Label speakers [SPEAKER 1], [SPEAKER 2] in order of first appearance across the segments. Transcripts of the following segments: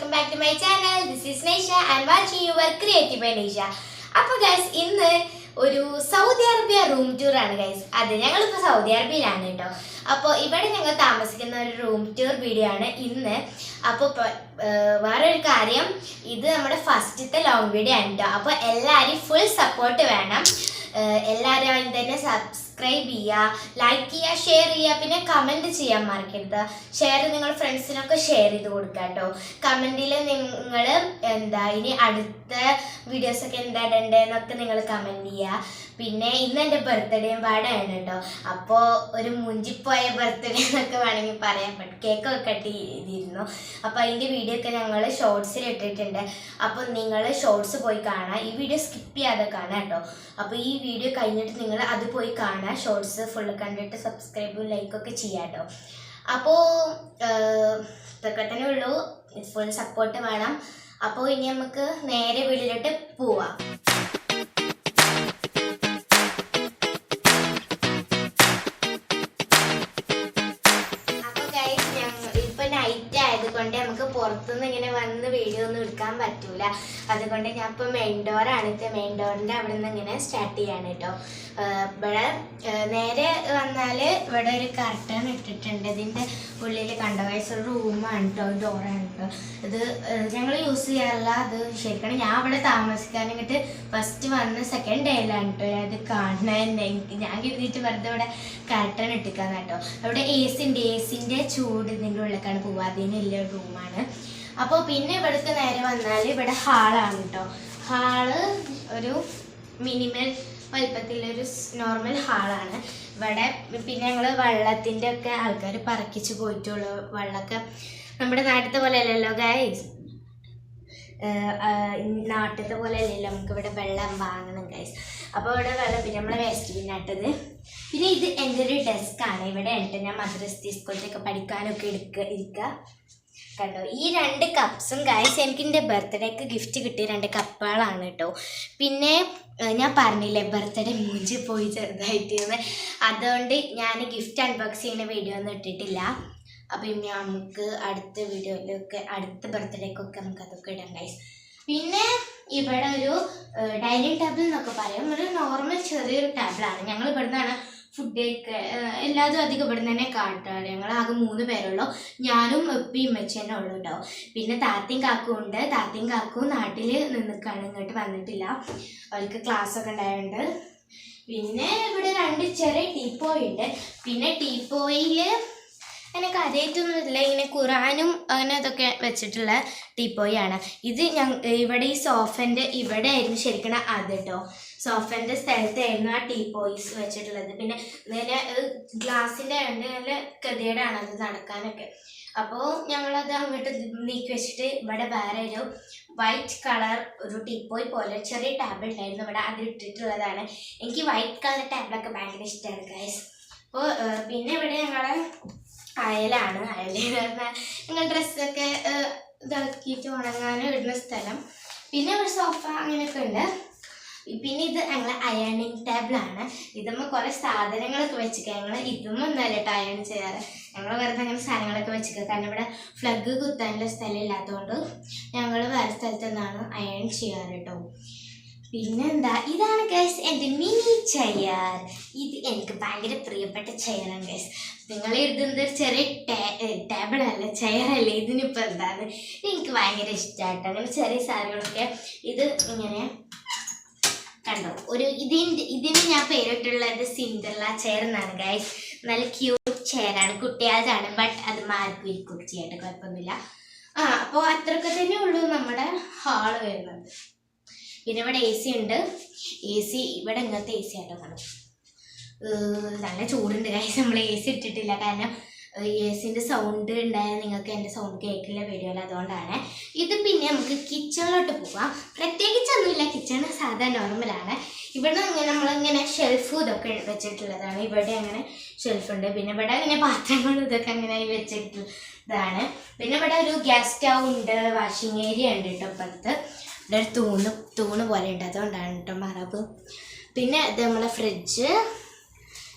[SPEAKER 1] welcome back to my channel. This is Nisha and watching your Creative by Nisha. അപ്പോൾ guys ഇന്ന് ഒരു Saudi Arabia room tour ആണ് guys. അതെ, ഞങ്ങളിപ്പോൾ Saudi അറേബ്യയിലാണ് കേട്ടോ. അപ്പോൾ ഇവിടെ ഞങ്ങൾ താമസിക്കുന്ന ഒരു റൂം ടൂർ വീഡിയോ ആണ് ഇന്ന്. അപ്പോൾ വേറൊരു കാര്യം, ഇത് നമ്മുടെ ഫസ്റ്റത്തെ ലോങ് വീഡിയോ ആണ് കേട്ടോ. അപ്പോൾ എല്ലാവരും ഫുൾ സപ്പോർട്ട് വേണം. എല്ലാവരും അതിന് തന്നെ സബ്സ്ക്രൈബ് ചെയ്യുക, ലൈക്ക് ചെയ്യുക, ഷെയർ ചെയ്യുക, പിന്നെ കമൻറ്റ് ചെയ്യാൻ മറക്കരുത്. ഷെയർ നിങ്ങൾ ഫ്രണ്ട്സിനൊക്കെ ഷെയർ ചെയ്ത് കൊടുക്കുക കേട്ടോ. കമൻറ്റിൽ നിങ്ങൾ ഇനി അടുത്ത വീഡിയോസൊക്കെ എന്താ ഇടേണ്ടതെന്നൊക്കെ നിങ്ങൾ കമൻറ്റ് ചെയ്യുക. പിന്നെ ഇന്ന് എൻ്റെ ബർത്ത്ഡേയും പാടാണ് കേട്ടോ. അപ്പോൾ ഒരു മുഞ്ചിപ്പോയ ബർത്ത്ഡേ എന്നൊക്കെ വേണമെങ്കിൽ പറയാൻ പറ്റും. കേക്കൊക്കെ കട്ട് ചെയ്തിരുന്നു. അപ്പോൾ അതിൻ്റെ വീഡിയോ ഒക്കെ ഞങ്ങൾ ഷോർട്സിൽ ഇട്ടിട്ടുണ്ട്. അപ്പോൾ നിങ്ങൾ ഷോർട്സ് പോയി കാണാം. ഈ വീഡിയോ സ്കിപ്പ് ചെയ്യാതെ കാണാം കേട്ടോ. അപ്പോൾ ഈ വീഡിയോ കഴിഞ്ഞിട്ട് നിങ്ങൾ അത് പോയി കാണാം. ഷോർട്സ് ഫുള്ള് കണ്ടിട്ട് സബ്സ്ക്രൈബും ലൈക്കൊക്കെ ചെയ്യാം കേട്ടോ. അപ്പോൾ ഇതൊക്കെ തന്നെ ഉള്ളൂ. ഫുൾ സപ്പോർട്ട് വേണം. അപ്പോൾ ഇനി നമുക്ക് നേരെ വീട്ടിലോട്ട് പോവാം. അതുകൊണ്ട് നമുക്ക് പുറത്തുനിന്ന് ഇങ്ങനെ വന്ന് വീഡിയോ ഒന്നും എടുക്കാൻ പറ്റൂല. അതുകൊണ്ട് ഞാൻ ഇപ്പോൾ മെയിൻ ഡോറാണ്. മെയിൻ ഡോറിൻ്റെ അവിടെ നിന്ന് ഇങ്ങനെ സ്റ്റാർട്ട് ചെയ്യാണ് കേട്ടോ. ഇവിടെ നേരെ വന്നാൽ ഇവിടെ ഒരു കർട്ടൺ ഇട്ടിട്ടുണ്ട്. ഇതിൻ്റെ ഉള്ളിൽ കണ്ടോ ഗൈസ്, ഒരു റൂമാണ് കേട്ടോ, ഡോറാണ് കേട്ടോ. ഇത് ഞങ്ങൾ യൂസ് ചെയ്യാറില്ല. അത് ശരിക്കും ഞാൻ ഇവിടെ താമസിക്കാൻ ഇങ്ങോട്ട് ഫസ്റ്റ് വന്ന് സെക്കൻഡ് ഡേയിലാണ് കേട്ടോ ഇത് കാണുന്നത്. ഞാൻ കരുതിയിട്ട് വെറുതെ ഇവിടെ കർട്ടൺ ഇട്ടിക്കാന്ന് കേട്ടോ. അവിടെ എ സി ഉണ്ട്. എ സിൻ്റെ ചൂട് ഇതിൻ്റെ ഉള്ളിലേക്കാണ് പോവുക. അതിനുള്ള റൂമാണ്. അപ്പോൾ പിന്നെ ഇവിടുത്തെ നേരെ വന്നാൽ ഇവിടെ ഹാളാണ് കേട്ടോ. ഹാള് ഒരു മിനിമൽ വലിപ്പത്തിലൊരു നോർമൽ ഹാളാണ്. ഇവിടെ പിന്നെ ഞങ്ങൾ വെള്ളത്തിൻ്റെ ഒക്കെ ആൾക്കാർ പറക്കിച്ച് പോയിട്ടുള്ളൂ. വെള്ളമൊക്കെ നമ്മുടെ നാട്ടിലത്തെ പോലെ അല്ലല്ലോ ഗൈസ്. നാട്ടിലത്തെ പോലെ അല്ലല്ലോ നമുക്കിവിടെ വെള്ളം വാങ്ങണം ഗൈസ്. അപ്പോൾ ഇവിടെ വെള്ളം പിന്നെ നമ്മളെ വേസ്റ്റ് ബിന്നാട്ടത്. പിന്നെ ഇത് എൻ്റെ ഒരു ഡെസ്ക്കാണ്. ഇവിടെ ഉണ്ട് ഞാൻ മദ്രസ സ്കൂളിലൊക്കെ പഠിക്കാനൊക്കെ ഇരിക്കുക കണ്ടോ. ഈ 2 കപ്സും ഗൈസ് എനിക്ക് എൻ്റെ ബർത്ത്ഡേക്ക് ഗിഫ്റ്റ് കിട്ടിയ 2 കപ്പുകളാണ് കേട്ടോ. പിന്നെ ഞാൻ പറഞ്ഞില്ലേ ബർത്ത്ഡേ മൂഞ്ചി പോയി ചെറുതായിട്ട്. അതുകൊണ്ട് ഞാൻ ഗിഫ്റ്റ് അൺബോക്സ് ചെയ്യുന്ന വീഡിയോ ഒന്നും ഇട്ടിട്ടില്ല. അപ്പോൾ ഇനി നമുക്ക് അടുത്ത വീഡിയോയിലൊക്കെ അടുത്ത ബർത്ത്ഡേക്കൊക്കെ നമുക്ക് അതൊക്കെ ഇടാം ഗൈസ്. പിന്നെ ഇവിടെ ഒരു ഡൈനിങ് ടേബിൾ എന്നൊക്കെ പറയും. ഒരു നോർമൽ ചെറിയൊരു ടേബിളാണ്. ഞങ്ങൾ ഇവിടെ നിന്നാണ് ഫുഡ് കഴിക്കുക. എല്ലാതും അധികം ഇവിടെ നിന്ന് തന്നെ കാട്ടാറ്. ഞങ്ങൾ ആകെ 3 പേരുള്ളൂ. ഞാനും ഉപ്പയും ഉമ്മച്ചി തന്നെ ഉള്ളൂ കേട്ടോ. പിന്നെ താത്തയും കാക്കും ഉണ്ട്. താത്തയും കാക്കും നാട്ടിൽ നിൽക്കുകയാണ്, ഇങ്ങോട്ട് വന്നിട്ടില്ല. അവർക്ക് ക്ലാസ്സൊക്കെ ഉണ്ടായതുകൊണ്ട്. പിന്നെ ഇവിടെ 2 ചെറിയ ടീപ്പോയി ഉണ്ട്. പിന്നെ ടീപ്പോയിൽ അങ്ങനെ കാര്യമായിട്ടൊന്നും ഇല്ല. ഇങ്ങനെ ഖുറാനും അങ്ങനെ അതൊക്കെ വെച്ചിട്ടുള്ള ടീപ്പോയാണ് ഇത്. ഇവിടെ ഈ സോഫൻ്റെ ഇവിടെ ആയിരുന്നു ശരിക്കും അത് കേട്ടോ. സോഫൻ്റെ സ്ഥലത്തായിരുന്നു ആ ടീപ്പോയ്സ് വെച്ചിട്ടുള്ളത്. പിന്നെ നേരെ ഗ്ലാസിൻ്റെ നല്ല ഗതികേടാണ് അത് നടക്കാനൊക്കെ. അപ്പോൾ ഞങ്ങളത് അങ്ങോട്ട് നീക്കി വെച്ചിട്ട് ഇവിടെ വേറെ ഒരു വൈറ്റ് കളർ ഒരു ടീപ്പോയ് പോലെ ചെറിയ ടേബിൾ ഉണ്ടായിരുന്നു ഇവിടെ. അത് ഇട്ടിട്ടുള്ളതാണ്. എനിക്ക് വൈറ്റ് കളർ ടേബിളൊക്കെ ഭയങ്കര ഇഷ്ടമാണ് ഗൈസ്. അപ്പോൾ പിന്നെ ഇവിടെ ഞങ്ങളെ അയലാണ്. അയലെന്ന് പറഞ്ഞാൽ ഞങ്ങൾ ഡ്രസ്സൊക്കെ ഇതാക്കിയിട്ട് ഉണങ്ങാനും ഇടുന്ന സ്ഥലം. പിന്നെ ഒരു സോഫ അങ്ങനെയൊക്കെ ഉണ്ട്. പിന്നെ ഇത് ഞങ്ങളെ അയണിങ് ടേബിളാണ്. ഇതുമ്പോൾ കുറേ സാധനങ്ങളൊക്കെ വെച്ചിട്ട് ഞങ്ങൾ ഇതുമ്പോൾ ഒന്നല്ല കേട്ടോ അയൺ ചെയ്യാറ്. ഞങ്ങൾ വെറുതെ അങ്ങനെ സാധനങ്ങളൊക്കെ വെച്ചിട്ട്, കാരണം ഇവിടെ ഫ്ലഗ് കുത്താനുള്ള സ്ഥലം ഇല്ലാത്തതുകൊണ്ട് ഞങ്ങൾ വേറെ സ്ഥലത്ത് നിന്നാണ് അയൺ ചെയ്യാറ് കേട്ടോ. പിന്നെന്താ, ഇതാണ് ഗൈസ് എൻ്റെ മിനി ചെയർ. ഇത് എനിക്ക് ഭയങ്കര പ്രിയപ്പെട്ട ചെയറാണ് ഗൈസ്. നിങ്ങൾ എഴുതുന്നത് ചെറിയ ടേബിളല്ല, ചെയറല്ലേ. ഇതിനിപ്പോൾ എന്താണ് എനിക്ക് ഭയങ്കര ഇഷ്ടമായിട്ട്. അങ്ങനെ ചെറിയ സാധനങ്ങളൊക്കെ ഇത് ഇങ്ങനെ കണ്ടോ. ഒരു ഇതിന് ഞാൻ പേരിട്ടുള്ളത് സിൻഡർല ചെയർ എന്നാണ് ഗൈസ്. നല്ല ക്യൂട്ട് ചെയറാണ്, കുട്ടിയാതാണ്. ബട്ട് അത് മാർക്കും ഇരിക്കും ചെയ്യായിട്ട് കുഴപ്പമൊന്നുമില്ല. അപ്പോൾ അത്രയൊക്കെ തന്നെ ഉള്ളൂ നമ്മുടെ ഹാള് വരുന്നത്. പിന്നെ ഇവിടെ എ സി ഉണ്ട്. എ സി ഇവിടെ ഇങ്ങനത്തെ എ സി ആയിട്ടോ കാണും. നല്ല ചൂടുണ്ട് ഗൈസ്. നമ്മൾ എ സി ഇട്ടിട്ടില്ല, കാരണം എ സിൻ്റെ സൗണ്ട് ഉണ്ടായാൽ നിങ്ങൾക്ക് എൻ്റെ സൗണ്ട് കേൾക്കില്ല വീഡിയോയിൽ. അതുകൊണ്ടാണ് ഇത്. പിന്നെ നമുക്ക് കിച്ചണിലോട്ട് പോവാം. പ്രത്യേകിച്ചൊന്നുമില്ല, കിച്ചൺ സാധാ നോർമലാണ്. ഇവിടെ അങ്ങനെ നമ്മളിങ്ങനെ ഷെൽഫും ഇതൊക്കെ വെച്ചിട്ടുള്ളതാണ്. ഇവിടെ അങ്ങനെ ഷെൽഫുണ്ട്. പിന്നെ ഇവിടെ ഇങ്ങനെ പാത്രങ്ങളും ഇതൊക്കെ അങ്ങനെ വെച്ചിട്ടുള്ളതാണ്. പിന്നെ ഇവിടെ ഒരു ഗ്യാസ് സ്റ്റൗ ഉണ്ട്, വാഷിംഗ് ഏരിയ ഉണ്ട് കേട്ടോ. അപ്പുറത്ത് ഇവിടെ ഒരു തൂണ് പോലെ ഉണ്ട്, അതുകൊണ്ടാണ് കേട്ടോ മറവ്. പിന്നെ ഇത് നമ്മളെ ഫ്രിഡ്ജ്.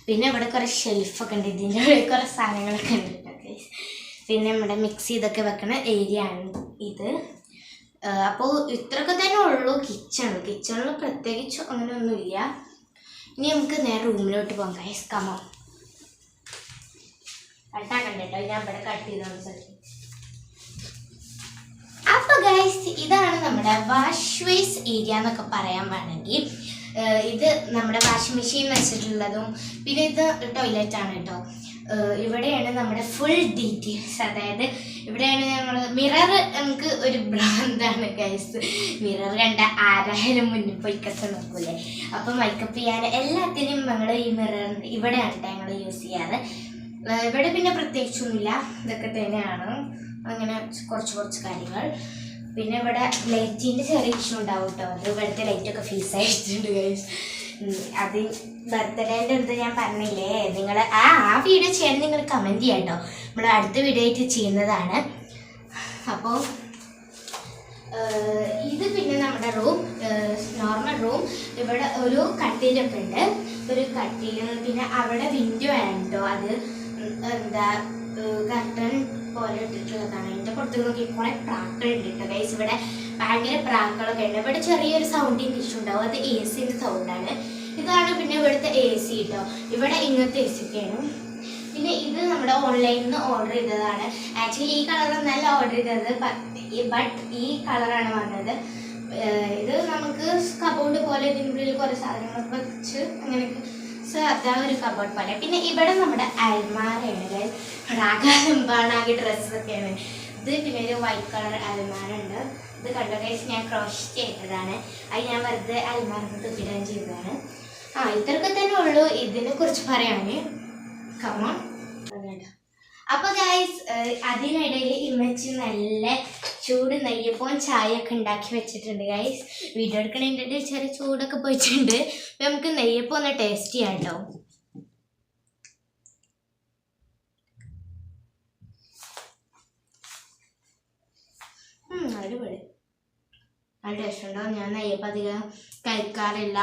[SPEAKER 1] പിന്നെ ഇവിടെ കുറേ ഷെൽഫൊക്കെ ഉണ്ട്. ഇതിൻ്റെ ഉള്ളിൽ കുറേ സാധനങ്ങളൊക്കെ ഉണ്ട് കേട്ടോ. പിന്നെ നമ്മുടെ മിക്സി ഇതൊക്കെ വെക്കണ ഏരിയ ആണ് ഇത്. അപ്പോൾ ഇത്രയൊക്കെ തന്നെ ഉള്ളൂ കിച്ചണിൽ പ്രത്യേകിച്ച് അങ്ങനെയൊന്നുമില്ല. ഇനി നമുക്ക് നേരെ റൂമിലോട്ട് പോകാം ഗൈസ്. കമോ കട്ടാക്കണ്ട കേട്ടോ, ഞാൻ ഇവിടെ കട്ട് ചെയ്തോണ്ട്. അപ്പൊ ഗൈസ് ഇതാണ് നമ്മുടെ വാഷ് ബേസ് ഏരിയ എന്നൊക്കെ പറയാൻ വേണമെങ്കിൽ. ഇത് നമ്മുടെ വാഷിംഗ് മെഷീൻ വെച്ചിട്ടുള്ളതും പിന്നെ ഇത് ടോയ്ലറ്റ് ആണ് കേട്ടോ. ഇവിടെയാണ് നമ്മുടെ ഫുൾ ഡീറ്റെയിൽസ്, അതായത് ഇവിടെയാണ് ഞങ്ങൾ മിറർ. നമുക്ക് ഒരു ഭ്രാന്താണ് ഗൈസ്, മിറർ കണ്ട ആരായാലും മുന്നിൽ പോയി കത്ത് നോക്കൂലേ. അപ്പം മേക്കപ്പ് ചെയ്യാൻ എല്ലാത്തിനും ഞങ്ങൾ ഈ മിറർ ഇവിടെയാണ് കേട്ടോ ഞങ്ങൾ യൂസ് ചെയ്യാറ്. ഇവിടെ പിന്നെ പ്രത്യേകിച്ചൊന്നുമില്ല, ഇതൊക്കെ തന്നെയാണ് അങ്ങനെ കുറച്ച് കാര്യങ്ങൾ. പിന്നെ ഇവിടെ ലൈറ്റിൻ്റെ ചെറിയ ഇഷ്യൂ ഉണ്ടാവും കേട്ടോ. അത് ഇവിടുത്തെ ലൈറ്റൊക്കെ ഫീസ് ആയിട്ടുണ്ട് ഗൈസ്. അത് ബർത്ത്ഡേൻ്റെ അടുത്ത് ഞാൻ പറഞ്ഞില്ലേ, നിങ്ങൾ ആ വീഡിയോ ചെയ്യാൻ നിങ്ങൾ കമൻറ്റ് ചെയ്യാം കേട്ടോ. നമ്മൾ അടുത്ത വീഡിയോ ആയിട്ട് ചെയ്യുന്നതാണ്. അപ്പോൾ ഇത് പിന്നെ നമ്മുടെ റൂം, നോർമൽ റൂം. ഇവിടെ ഒരു കട്ടിലൊക്കെ ഉണ്ട്, ഒരു കട്ടിൽ. പിന്നെ അവിടെ വിൻഡോ ആണ് കേട്ടോ. അത് എന്താ കർട്ടൻ പോലെ ഇട്ടിട്ടുള്ളതാണ്. അതിൻ്റെ പുറത്ത് നോക്കി കുറേ പ്രാക്കളുണ്ട് കേട്ടോ ഗൈസ്. ഇവിടെ ഭയങ്കര പ്രാക്കളൊക്കെ ഉണ്ട്. ഇവിടെ ചെറിയൊരു സൗണ്ടിൻ്റെ ഇഷ്യൂ ഉണ്ടാവും, അത് എ സിൻ്റെ സൗണ്ടാണ്. ഇതാണ് പിന്നെ ഇവിടുത്തെ എ സി കേട്ടോ. ഇവിടെ ഇങ്ങനത്തെ എ സി ഒക്കെയാണ്. പിന്നെ ഇത് നമ്മുടെ ഓൺലൈനിൽ നിന്ന് ഓർഡർ ചെയ്തതാണ്. ആക്ച്വലി ഈ കളറൊന്നല്ല ഓർഡർ ചെയ്തത്, ബട്ട് ഈ കളറാണ് വന്നത്. ഇത് നമുക്ക് കബോർഡ് പോലെ ഇതിനുള്ളിൽ കുറേ സാധനങ്ങളൊക്കെ വെച്ച് അങ്ങനെയൊക്കെ. സോ അതാ ഒരു കബോർഡ് പോലെ. പിന്നെ ഇവിടെ നമ്മുടെ അൽമാരയാണ്, ആകെ ഡ്രസ്സൊക്കെയാണ് ഇത്. പിന്നെ ഒരു വൈറ്റ് കളർ അൽമാര ഉണ്ട്. ഇത് കണ്ട ഗൈസ് ഞാൻ ക്രോഷ് ചെയ്തതാണ്. അത് ഞാൻ വെറുതെ അൽമാരന്ന് തുപ്പിടാൻ ചെയ്തതാണ്. ഇത്രയൊക്കെ തന്നെ ഉള്ളൂ ഇതിനെ കുറിച്ച് പറയാൻ. കമോൺ. അപ്പോൾ ഗൈസ് അതിനിടയിൽ ഇമ്മച്ചി നല്ല ചൂട് നെയ്യപ്പം ചായ ഒക്കെ ഉണ്ടാക്കി വെച്ചിട്ടുണ്ട് ഗൈസ്. വീഡിയോ എടുക്കണതിൻ്റെ ചെറിയ ചൂടൊക്കെ പോയിട്ടുണ്ട്. നമുക്ക് നെയ്യപ്പം ഒന്ന് ടേസ്റ്റ് ചെയ്യാം കേട്ടോ. അടിപൊളി, നല്ല ടേസ്റ്റ് ഉണ്ടോ. ഞാൻ നെയ്യപ്പം അധികം കഴിക്കാറില്ല.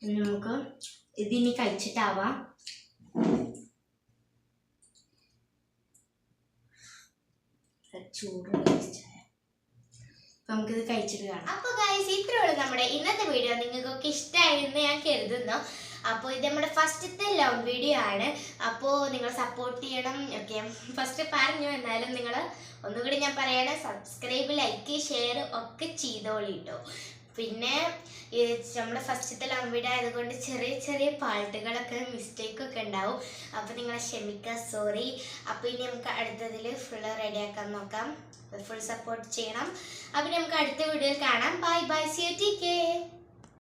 [SPEAKER 1] നമുക്ക് ഇതിനി കഴിച്ചിട്ടാവാം. ചൂട് നമുക്കിത് കഴിച്ചിട്ട് കാണാം. അപ്പോൾ ഗൈസ് ഇത്രയേ ഉള്ളൂ നമ്മുടെ ഇന്നത്തെ വീഡിയോ. നിങ്ങൾക്കൊക്കെ ഇഷ്ടമായിരുന്നു ഞാൻ കരുതുന്നു. അപ്പോൾ ഇത് നമ്മുടെ ഫസ്റ്റത്തെ ലവ് വീഡിയോ ആണ്. അപ്പോൾ നിങ്ങൾ സപ്പോർട്ട് ചെയ്യണം. ഓക്കെ, ഫസ്റ്റ് പറഞ്ഞു, എന്നാലും നിങ്ങൾ ഒന്നുകൂടി ഞാൻ പറയണം, സബ്സ്ക്രൈബ്, ലൈക്ക്, ഷെയർ ഒക്കെ ചെയ്തോളി കേട്ടോ. പിന്നെ നമ്മുടെ ഫസ്റ്റത്തെ ലവ് വീഡിയോ ആയതുകൊണ്ട് ചെറിയ പാട്ടുകളൊക്കെ മിസ്റ്റേക്കൊക്കെ ഉണ്ടാവും. അപ്പോൾ നിങ്ങളെ ക്ഷമിക്കുക, സോറി. അപ്പോൾ ഇനി നമുക്ക് അടുത്തതിൽ ഫുള്ള് റെഡിയാക്കാൻ നോക്കാം. ഫുൾ സപ്പോർട്ട് ചെയ്യണം. അപ്പോൾ നമുക്ക് അടുത്ത വീഡിയോയിൽ കാണാം. Bye bye, see U.